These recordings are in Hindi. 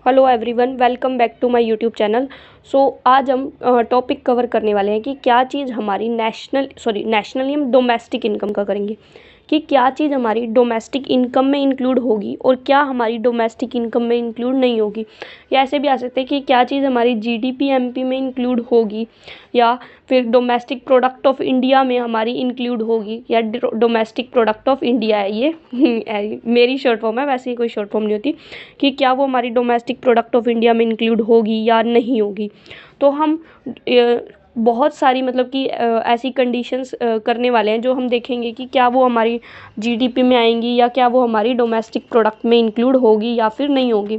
Hello everyone, welcome back to my YouTube channel. आज हम टॉपिक कवर करने वाले हैं कि क्या चीज़ हमारी नेशनली हम डोमेस्टिक इनकम का करेंगे कि क्या चीज़ हमारी डोमेस्टिक इनकम में इंक्लूड होगी और क्या हमारी डोमेस्टिक इनकम में इंक्लूड नहीं होगी, या ऐसे भी आ सकते हैं कि क्या चीज़ हमारी जीडीपी एमपी में इंक्लूड होगी या फिर डोमेस्टिक प्रोडक्ट ऑफ इंडिया में हमारी इंक्लूड होगी या डोमेस्टिक प्रोडक्ट ऑफ इंडिया है ये मेरी शॉर्ट फॉर्म है, वैसे ही कोई शॉर्ट फॉर्म नहीं होती, कि क्या वो हमारी डोमेस्टिक प्रोडक्ट ऑफ इंडिया में इंक्लूड होगी या नहीं होगी। तो हम बहुत सारी मतलब कि ऐसी कंडीशंस करने वाले हैं जो हम देखेंगे कि क्या वो हमारी जीडीपी में आएंगी या क्या वो हमारी डोमेस्टिक प्रोडक्ट में इंक्लूड होगी या फिर नहीं होगी।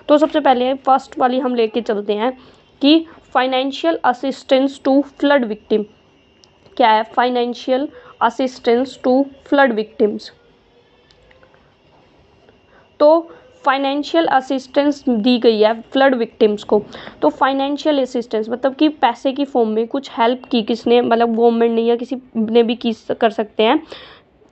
तो सबसे पहले फर्स्ट वाली हम लेके चलते हैं कि financial assistance to flood victim. क्या है financial assistance to flood victims? तो फाइनेंशियल असिस्टेंस दी गई है फ्लड विक्टिम्स को। तो फाइनेंशियल असिस्टेंस मतलब कि पैसे की फॉर्म में कुछ हेल्प की किसने, मतलब गवर्नमेंट ने या किसी ने भी की कर सकते हैं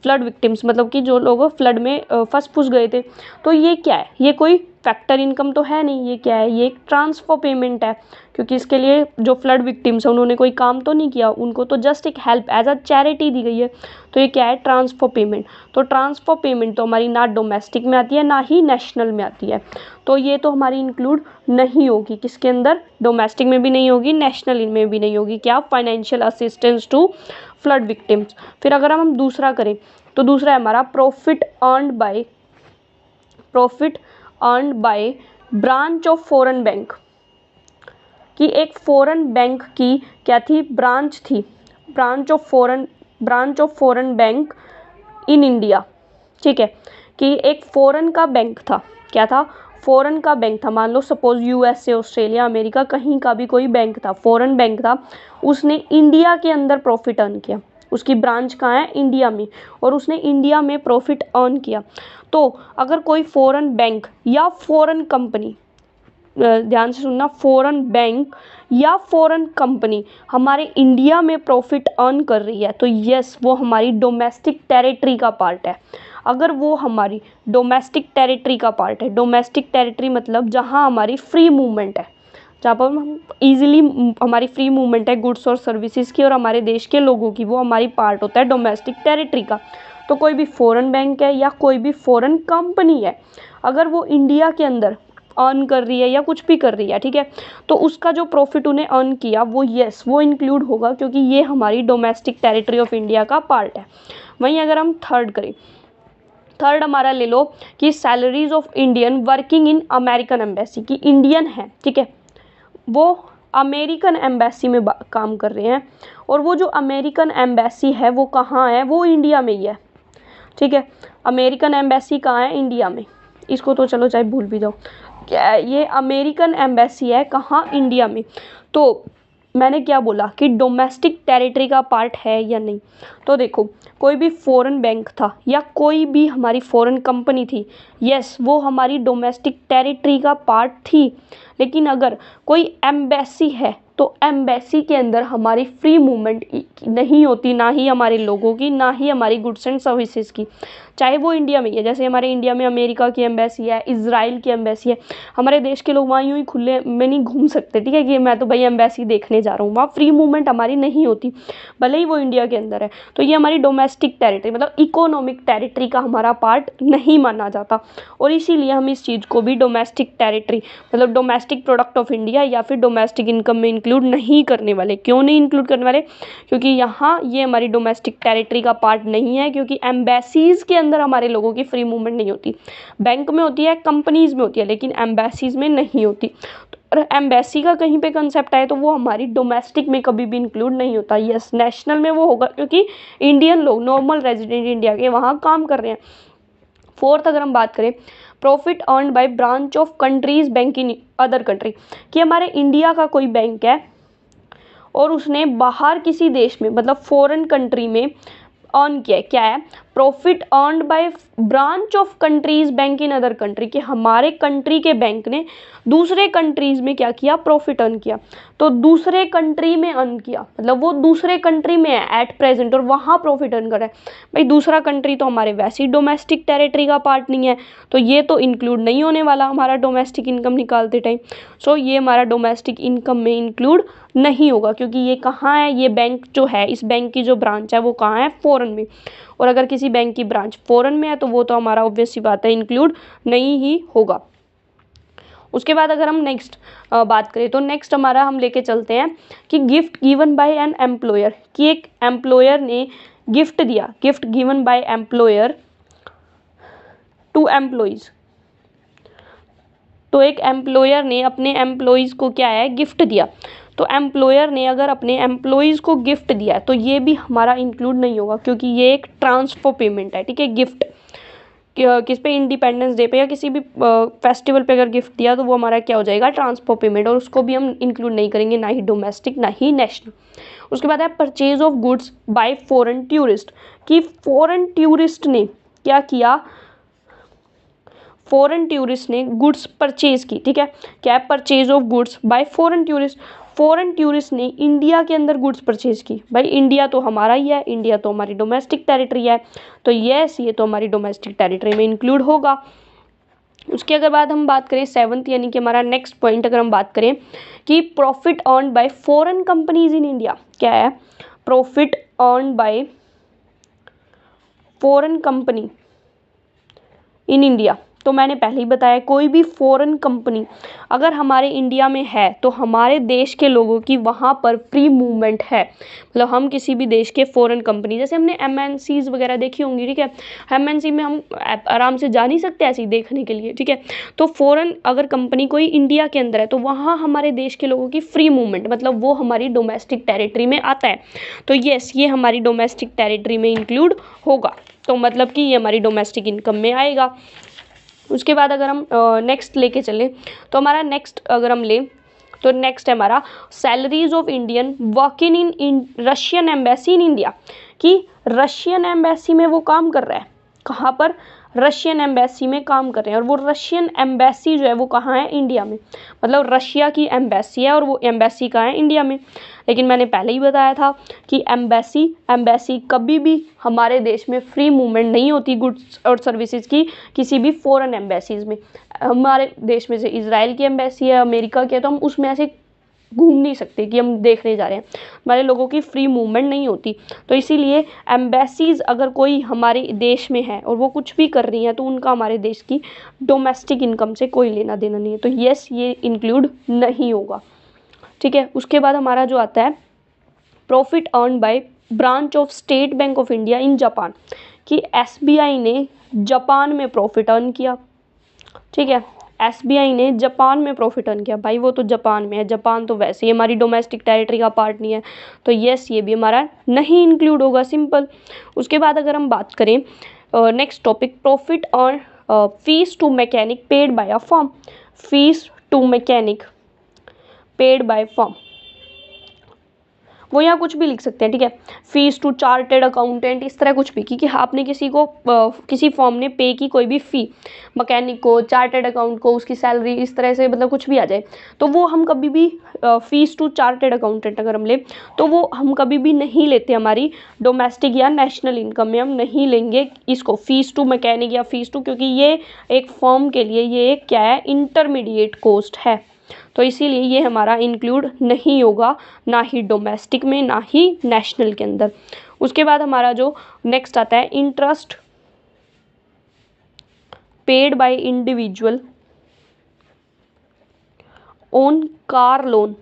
फ्लड विक्टिम्स, मतलब कि जो लोग फ्लड में फंस फूस गए थे। तो ये क्या है? ये कोई फैक्टर इनकम तो है नहीं, ये क्या है? ये एक ट्रांसफर पेमेंट है, क्योंकि इसके लिए जो फ्लड विक्टिम्स है उन्होंने कोई काम तो नहीं किया, उनको तो जस्ट एक हेल्प एज अ चैरिटी दी गई है। तो ये क्या है? Transfer payment. तो ट्रांसफर पेमेंट तो हमारी ना डोमेस्टिक में आती है ना ही नेशनल में आती है, तो ये तो हमारी इंक्लूड नहीं होगी। किसके अंदर? डोमेस्टिक में भी नहीं होगी, नेशनल में भी नहीं होगी। क्या? Financial assistance to flood victims. फिर अगर हम दूसरा करें तो दूसरा है हमारा profit earned by branch of foreign bank. कि एक फॉरेन बैंक की क्या थी? ब्रांच थी, branch of foreign bank in India. ठीक है, कि एक फॉरेन का बैंक था। क्या था? फॉरेन का बैंक था। मान लो सपोज यूएसए, ऑस्ट्रेलिया, अमेरिका, कहीं का भी कोई बैंक था, फॉरेन बैंक था, उसने इंडिया के अंदर प्रॉफिट अर्न किया। उसकी ब्रांच कहाँ है? इंडिया में, और उसने इंडिया में प्रॉफिट अर्न किया। तो अगर कोई फॉरेन बैंक या फॉरेन कंपनी, ध्यान से सुनना, फॉरेन बैंक या फॉरेन कंपनी हमारे इंडिया में प्रॉफिट अर्न कर रही है, तो यस वो हमारी डोमेस्टिक टेरिटरी का पार्ट है। अगर वो हमारी डोमेस्टिक टेरिटरी का पार्ट है, डोमेस्टिक टेरिटरी मतलब जहाँ हमारी फ्री मूवमेंट है, जहाँ पर हम इजीली हमारी फ्री मूवमेंट है गुड्स और सर्विसेज की और हमारे देश के लोगों की, वो हमारी पार्ट होता है डोमेस्टिक टेरिटरी का। तो कोई भी फॉरेन बैंक है या कोई भी फॉरेन कंपनी है, अगर वो इंडिया के अंदर अर्न कर रही है या कुछ भी कर रही है, ठीक है, तो उसका जो प्रॉफिट उन्हें अर्न किया वो यस वो इंक्लूड होगा, क्योंकि ये हमारी डोमेस्टिक टेरिटरी ऑफ इंडिया का पार्ट है। वहीं अगर हम थर्ड करें, थर्ड हमारा ले लो कि salaries of Indian working in American embassy. की इंडियन है, ठीक है, वो अमेरिकन एम्बेसी में काम कर रहे हैं, और वो जो अमेरिकन एम्बेसी है वो कहाँ है? वो इंडिया में ही है। ठीक है, अमेरिकन एम्बेसी कहाँ है? इंडिया में। इसको तो चलो चाहे भूल भी जाओ, क्या ये अमेरिकन एम्बेसी है कहाँ? इंडिया में। तो मैंने क्या बोला कि डोमेस्टिक टेरिटरी का पार्ट है या नहीं? तो देखो, कोई भी फॉरेन बैंक था या कोई भी हमारी फॉरेन कंपनी थी, यस वो हमारी डोमेस्टिक टेरिटरी का पार्ट थी। लेकिन अगर कोई एम्बेसी है तो एम्बेसी के अंदर हमारी फ्री मूवमेंट नहीं होती, ना ही हमारे लोगों की, ना ही हमारी गुड्स एंड सर्विसेज की, चाहे वो इंडिया में ही है। जैसे हमारे इंडिया में अमेरिका की एम्बेसी है, इजराइल की एम्बेसी है, हमारे देश के लोग वहाँ यूँ ही खुले में नहीं घूम सकते, ठीक है, कि मैं तो भाई एम्बेसी देखने जा रहा हूँ। वहाँ फ्री मूवमेंट हमारी नहीं होती, भले ही वो इंडिया के अंदर है। तो ये हमारी डोमेस्टिक टेरिटरी मतलब इकोनॉमिक टेरिटरी का हमारा पार्ट नहीं माना जाता, और इसीलिए हम इस चीज़ को भी डोमेस्टिक टेरिटरी मतलब डोमेस्टिक प्रोडक्ट ऑफ इंडिया या फिर डोमेस्टिक इनकम में इंक्लूड नहीं करने वाले। क्यों नहीं इंक्लूड करने वाले? क्योंकि यहाँ ये हमारी डोमेस्टिक टेरिटरी का पार्ट नहीं है, क्योंकि एम्बेसीज के अंदर हमारे लोगों की फ्री मूवमेंट नहीं होती। बैंक में होती है, कंपनीज में होती है, लेकिन एम्बेसीज में नहीं होती। और एम्बेसी का कहीं पे कंसेप्ट आए तो वो हमारी डोमेस्टिक में कभी भी इंक्लूड नहीं होता। यस नेशनल में वो होगा, क्योंकि इंडियन लोग नॉर्मल रेजिडेंट इंडिया के वहाँ काम कर रहे हैं। फोर्थ अगर हम बात करें, profit earned by branch of countries bank in other country, कि हमारे इंडिया का कोई बैंक है और उसने बाहर किसी देश में मतलब फॉरेन कंट्री में अर्न किया है। क्या है? Profit earned bye branch of countries bank in other country, कि हमारे कंट्री के बैंक ने दूसरे कंट्रीज में क्या किया, प्रॉफिट अर्न किया। तो दूसरे कंट्री में अर्न किया मतलब वो दूसरे कंट्री में है एट प्रेजेंट और वहाँ प्रॉफिट अर्न कर रहा है। भाई दूसरा कंट्री तो हमारे वैसे ही डोमेस्टिक टेरिटरी का पार्ट नहीं है, तो ये तो इंक्लूड नहीं होने वाला हमारा डोमेस्टिक इनकम निकालते टाइम। सो ये हमारा डोमेस्टिक इनकम में इंक्लूड नहीं होगा, क्योंकि ये कहाँ है, ये बैंक जो है, इस बैंक की जो ब्रांच है वो कहाँ है, फॉरेन में। और अगर किसी बैंक की ब्रांच फॉरेन में है तो वो तो हमारा ऑब्वियस सी बात है इंक्लूड नहीं ही होगा। उसके बाद अगर हम नेक्स्ट बात करें तो नेक्स्ट हमारा हम लेके चलते हैं कि gift given by an employer, कि एक एम्प्लॉयर ने गिफ्ट दिया, gift given by employer to employees. तो एक एम्प्लॉयर ने अपने एम्प्लॉइज को क्या है, गिफ्ट दिया। तो एम्प्लॉयर ने अगर अपने एम्प्लॉइज को गिफ्ट दिया तो ये भी हमारा इंक्लूड नहीं होगा, क्योंकि ये एक ट्रांसफर पेमेंट है, ठीक है। गिफ्ट किस पे, इंडिपेंडेंस डे पे या किसी भी फेस्टिवल पे अगर गिफ्ट दिया तो वो हमारा क्या हो जाएगा, ट्रांसफर पेमेंट, और उसको भी हम इंक्लूड नहीं करेंगे, ना ही डोमेस्टिक ना ही नेशनल। उसके बाद है purchase of goods by foreign tourist, कि फॉरेन टूरिस्ट ने क्या किया, फॉरेन टूरिस्ट ने गुड्स परचेज की, ठीक है। क्या है, purchase of goods by foreign tourist, foreign tourist ने इंडिया के अंदर गुड्स परचेज की। भाई इंडिया तो हमारा ही है, इंडिया तो हमारी डोमेस्टिक टेरिटरी है, तो यस ये तो हमारी डोमेस्टिक टेरिटरी में इंक्लूड होगा। उसके अगर बाद हम बात करें सेवंथ, यानी कि हमारा नेक्स्ट पॉइंट अगर हम बात करें कि profit earn by foreign companies in India, क्या है, profit earn by foreign company in India. तो मैंने पहले ही बताया कोई भी फॉरेन कंपनी अगर हमारे इंडिया में है तो हमारे देश के लोगों की वहाँ पर फ्री मूवमेंट है। मतलब हम किसी भी देश के फॉरेन कंपनी, जैसे हमने एमएनसीज वगैरह देखी होंगी, ठीक है, एमएनसी में हम आराम से जा नहीं सकते ऐसे ही देखने के लिए, ठीक है। तो फॉरेन अगर कंपनी कोई इंडिया के अंदर है तो वहाँ हमारे देश के लोगों की फ्री मूवमेंट, मतलब वो हमारी डोमेस्टिक टेरिटरी में आता है। तो यस ये हमारी डोमेस्टिक टेरिटरी में इंक्लूड होगा, तो मतलब कि ये हमारी डोमेस्टिक इनकम में आएगा। उसके बाद अगर हम नेक्स्ट लेके चलें तो हमारा नेक्स्ट अगर हम लें तो नेक्स्ट है हमारा salaries of Indian working in Russian embassy in India, कि रशियन एम्बेसी में वो काम कर रहा है, कहाँ पर, रशियन एम्बेसी में काम कर रहे हैं, और वो रशियन एम्बेसी जो है वो कहाँ है, इंडिया में। मतलब रशिया की एम्बेसी है और वो एम्बेसी कहाँ है, इंडिया में। लेकिन मैंने पहले ही बताया था कि एम्बेसी कभी भी हमारे देश में फ्री मूवमेंट नहीं होती गुड्स और सर्विसेज की, किसी भी फॉरेन एम्बेसीज में। हमारे देश में से इजराइल की एम्बेसी है, अमेरिका की है, तो हम उसमें ऐसे घूम नहीं सकते कि हम देखने जा रहे हैं, हमारे लोगों की फ्री मूवमेंट नहीं होती। तो इसीलिए एम्बेसीज अगर कोई हमारे देश में है और वो कुछ भी कर रही हैं तो उनका हमारे देश की डोमेस्टिक इनकम से कोई लेना देना नहीं है, तो यस ये इंक्लूड नहीं होगा, ठीक है। उसके बाद हमारा जो आता है profit earn by branch of state bank of India in Japan, कि एसबीआई ने जापान में प्रॉफिट अर्न किया, ठीक है। एसबीआई ने जापान में प्रॉफिट अर्न किया, भाई वो तो जापान में है, जापान तो वैसे ही हमारी डोमेस्टिक टेरिटरी का पार्ट नहीं है, तो यस ये भी हमारा नहीं इंक्लूड होगा, सिंपल। उसके बाद अगर हम बात करें next topic profit earn fees to mechanic paid by a firm, fees to mechanic paid by firm, वो यहाँ कुछ भी लिख सकते हैं, ठीक है। फीस टू चार्टेड अकाउंटेंट, इस तरह कुछ भी, क्योंकि आपने किसी को किसी फॉर्म ने पे की कोई भी फ़ी, मैकेनिक को, चार्टेड अकाउंट को, उसकी सैलरी, इस तरह से मतलब कुछ भी आ जाए, तो वो हम कभी भी फीस टू चार्टेड अकाउंटेंट अगर हम ले तो वो हम कभी भी नहीं लेते, हमारी डोमेस्टिक या नेशनल इनकम में हम नहीं लेंगे इसको, फीस टू मैकेनिक या फीस टू, क्योंकि ये एक फॉर्म के लिए ये एक क्या है, इंटरमीडिएट कॉस्ट है, तो इसीलिए ये हमारा इंक्लूड नहीं होगा, ना ही डोमेस्टिक में ना ही नेशनल के अंदर। उसके बाद हमारा जो नेक्स्ट आता है interest paid by individual on car loan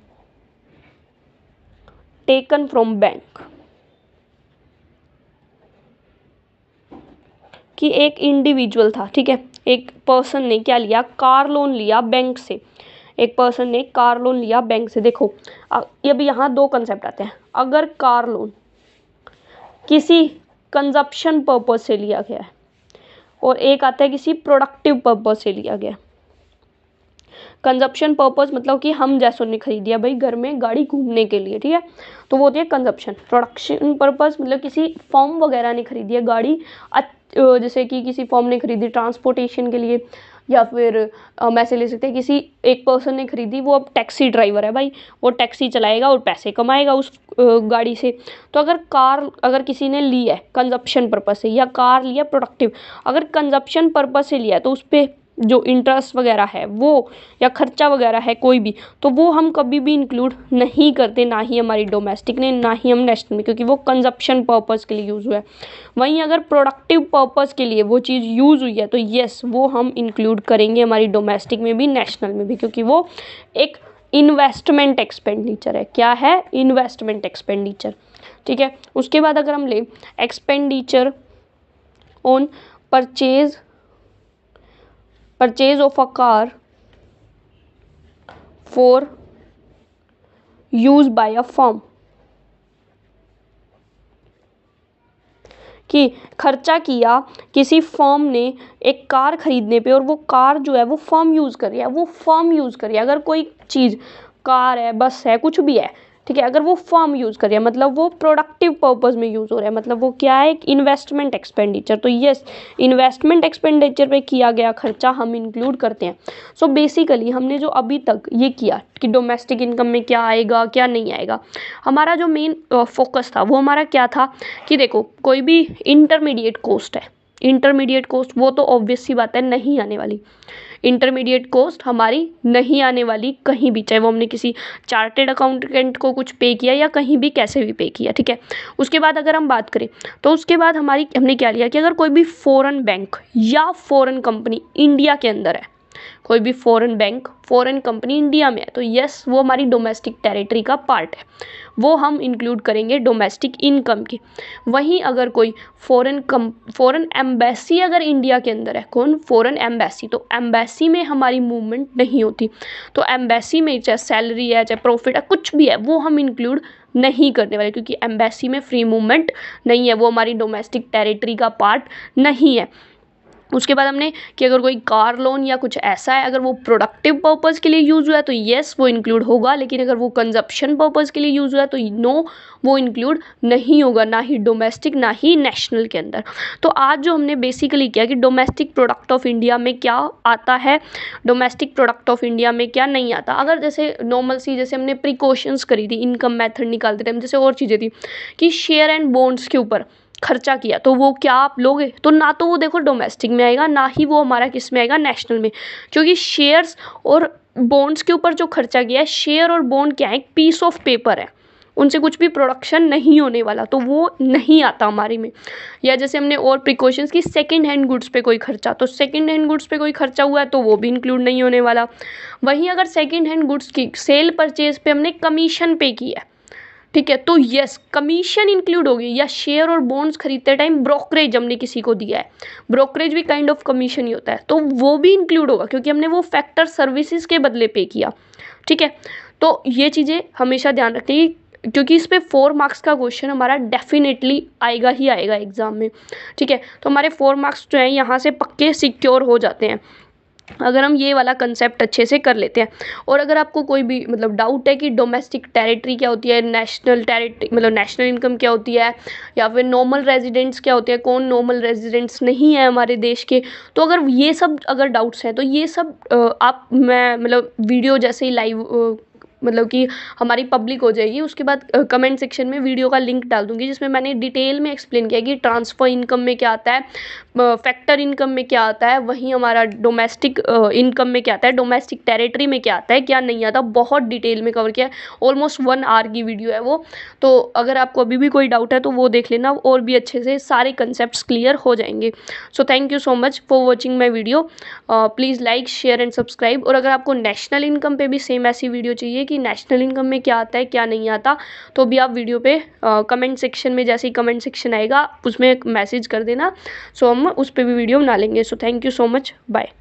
taken from bank, कि एक इंडिविजुअल था, ठीक है, एक पर्सन ने क्या लिया, कार लोन लिया बैंक से, एक पर्सन ने कार लोन लिया बैंक से। देखो अब यहाँ दो कंसेप्ट आते हैं, अगर कार लोन किसी कंजप्शन पर्पज से लिया गया है और एक आता है किसी प्रोडक्टिव पर्पज से लिया गया, कंजप्शन पर्पस मतलब कि हम जैसों ने खरीदी है भाई घर में गाड़ी घूमने के लिए, ठीक है, तो वो होती है कंजप्शन। प्रोडक्शन पर्पस मतलब किसी फॉर्म वगैरह ने खरीदी है गाड़ी, जैसे कि किसी फॉर्म ने खरीदी ट्रांसपोर्टेशन के लिए, या फिर हम ऐसे ले सकते हैं किसी एक पर्सन ने खरीदी, वो अब टैक्सी ड्राइवर है भाई, वो टैक्सी चलाएगा और पैसे कमाएगा उस गाड़ी से। तो अगर किसी ने ली है कंजप्शन पर्पस से, या कार लिया प्रोडक्टिव, अगर कंजप्शन पर्पस से लिया है तो उस पर जो इंटरेस्ट वगैरह है वो, या खर्चा वगैरह है कोई भी, तो वो हम कभी भी इंक्लूड नहीं करते, ना ही हमारी डोमेस्टिक ने, ना ही हम नेशनल में, क्योंकि वो कंजप्शन पर्पस के लिए यूज़ हुआ है। वहीं अगर प्रोडक्टिव पर्पस के लिए वो चीज़ यूज़ हुई है तो येस वो हम इंक्लूड करेंगे हमारी डोमेस्टिक में भी, नेशनल में भी, क्योंकि वो एक इन्वेस्टमेंट एक्सपेंडिचर है। क्या है? इन्वेस्टमेंट एक्सपेंडिचर, ठीक है। उसके बाद अगर हम ले expenditure on purchase of a car for use by a firm, कि खर्चा किया किसी फर्म ने एक कार खरीदने पे, और वो कार जो है वो फर्म यूज़ कर रही है, वो फर्म यूज़ कर रही है। अगर कोई चीज़ कार है, बस है, कुछ भी है, ठीक है, अगर वो फर्म यूज़ कर रही है मतलब वो प्रोडक्टिव पर्पस में यूज़ हो रहा है, मतलब वो क्या है? एक इन्वेस्टमेंट एक्सपेंडिचर। तो यस, इन्वेस्टमेंट एक्सपेंडिचर पे किया गया खर्चा हम इंक्लूड करते हैं। सो बेसिकली हमने जो अभी तक ये किया कि डोमेस्टिक इनकम में क्या आएगा क्या नहीं आएगा, हमारा जो मेन फोकस था वो हमारा क्या था कि देखो कोई भी इंटरमीडिएट कॉस्ट है, इंटरमीडिएट कॉस्ट वो तो ऑब्वियस सी बात है नहीं आने वाली, इंटरमीडिएट कॉस्ट हमारी नहीं आने वाली कहीं भी, चाहे वो हमने किसी चार्टेड अकाउंटेंट को कुछ पे किया या कहीं भी कैसे भी पे किया, ठीक है। उसके बाद अगर हम बात करें तो उसके बाद हमने क्या लिया कि अगर कोई भी फॉरेन बैंक या फॉरेन कंपनी इंडिया के अंदर है, कोई भी foreign bank foreign company India में है, तो यस वो हमारी डोमेस्टिक टेरिटरी का पार्ट है, वो हम इंक्लूड करेंगे डोमेस्टिक इनकम के। वहीं अगर कोई फॉरेन एम्बेसी अगर इंडिया के अंदर है, कौन? फॉरेन एम्बेसी, तो एम्बेसी में हमारी मूवमेंट नहीं होती, तो एम्बेसी में चाहे सैलरी है चाहे प्रॉफिट है कुछ भी है वो हम इंक्लूड नहीं करने वाले, क्योंकि एम्बेसी में फ्री मूवमेंट नहीं है, वो हमारी डोमेस्टिक टेरिटरी का पार्ट नहीं है। उसके बाद हमने कि अगर कोई कार लोन या कुछ ऐसा है, अगर वो प्रोडक्टिव पर्पज़ के लिए यूज़ हुआ है तो येस वो इंक्लूड होगा, लेकिन अगर वो कंजप्शन पर्पज़ के लिए यूज़ हुआ है तो नो वो इंक्लूड नहीं होगा, ना ही डोमेस्टिक ना ही नेशनल के अंदर। तो आज जो हमने बेसिकली किया कि डोमेस्टिक प्रोडक्ट ऑफ इंडिया में क्या आता है, डोमेस्टिक प्रोडक्ट ऑफ इंडिया में क्या नहीं आता। अगर जैसे नॉर्मल सी जैसे हमने प्रिकॉशंस करी थी इनकम मेथड निकालते टाइम, जैसे और चीज़ें थी कि शेयर एंड बॉन्ड्स के ऊपर खर्चा किया, तो वो क्या आप लोगे? तो ना तो वो देखो डोमेस्टिक में आएगा, ना ही वो हमारा किस में आएगा? नेशनल में, क्योंकि शेयर्स और बॉन्ड्स के ऊपर जो खर्चा किया है, शेयर और बॉन्ड क्या है? एक पीस ऑफ पेपर है, उनसे कुछ भी प्रोडक्शन नहीं होने वाला, तो वो नहीं आता हमारे में। या जैसे हमने और प्रिकॉशंस की सेकंड हैंड गुड्स पे कोई खर्चा, तो सेकंड हैंड गुड्स पे कोई खर्चा हुआ है तो वो भी इंक्लूड नहीं होने वाला। वहीं अगर सेकंड हैंड गुड्स की सेल परचेज पे हमने कमीशन पे की है, ठीक है, तो यस कमीशन इंक्लूड होगी। या शेयर और बॉन्ड्स खरीदते टाइम ब्रोकरेज हमने किसी को दिया है, ब्रोकरेज भी काइंड ऑफ कमीशन ही होता है, तो वो भी इंक्लूड होगा क्योंकि हमने वो फैक्टर सर्विसेज के बदले पे किया, ठीक है। तो ये चीज़ें हमेशा ध्यान रखते हैं क्योंकि इस पे 4 मार्क्स का क्वेश्चन हमारा डेफिनेटली आएगा ही आएगा एग्जाम में, ठीक है। तो हमारे 4 मार्क्स जो हैं यहाँ से पक्के सिक्योर हो जाते हैं अगर हम ये वाला कंसेप्ट अच्छे से कर लेते हैं। और अगर आपको कोई भी मतलब डाउट है कि डोमेस्टिक टेरिटरी क्या होती है, नेशनल टेरिटरी मतलब नेशनल इनकम क्या होती है, या फिर नॉर्मल रेजिडेंट्स क्या होते हैं, कौन नॉर्मल रेजिडेंट्स नहीं है हमारे देश के, तो अगर ये सब अगर डाउट्स हैं तो ये सब मैं मतलब वीडियो जैसे ही लाइव मतलब कि हमारी पब्लिक हो जाएगी, उसके बाद कमेंट सेक्शन में वीडियो का लिंक डाल दूंगी जिसमें मैंने डिटेल में एक्सप्लेन किया कि ट्रांसफ़र इनकम में क्या आता है, फैक्टर इनकम में क्या आता है, वहीं हमारा डोमेस्टिक इनकम में क्या आता है, डोमेस्टिक टेरिटरी में क्या आता है क्या नहीं आता, बहुत डिटेल में कवर किया है। ऑलमोस्ट 1 आवर की वीडियो है वो, तो अगर आपको अभी भी कोई डाउट है तो वो देख लेना, और भी अच्छे से सारे कंसेप्ट क्लियर हो जाएंगे। सो thank you so much for watching my video, please like share and subscribe. और अगर आपको नेशनल इनकम पे भी सेम ऐसी वीडियो चाहिए कि नेशनल इनकम में क्या आता है क्या नहीं आता, तो भी आप वीडियो पे कमेंट सेक्शन में जैसे ही कमेंट सेक्शन आएगा उसमें मैसेज कर देना, सो हम उस पर भी वीडियो बना लेंगे। So thank you so much, bye.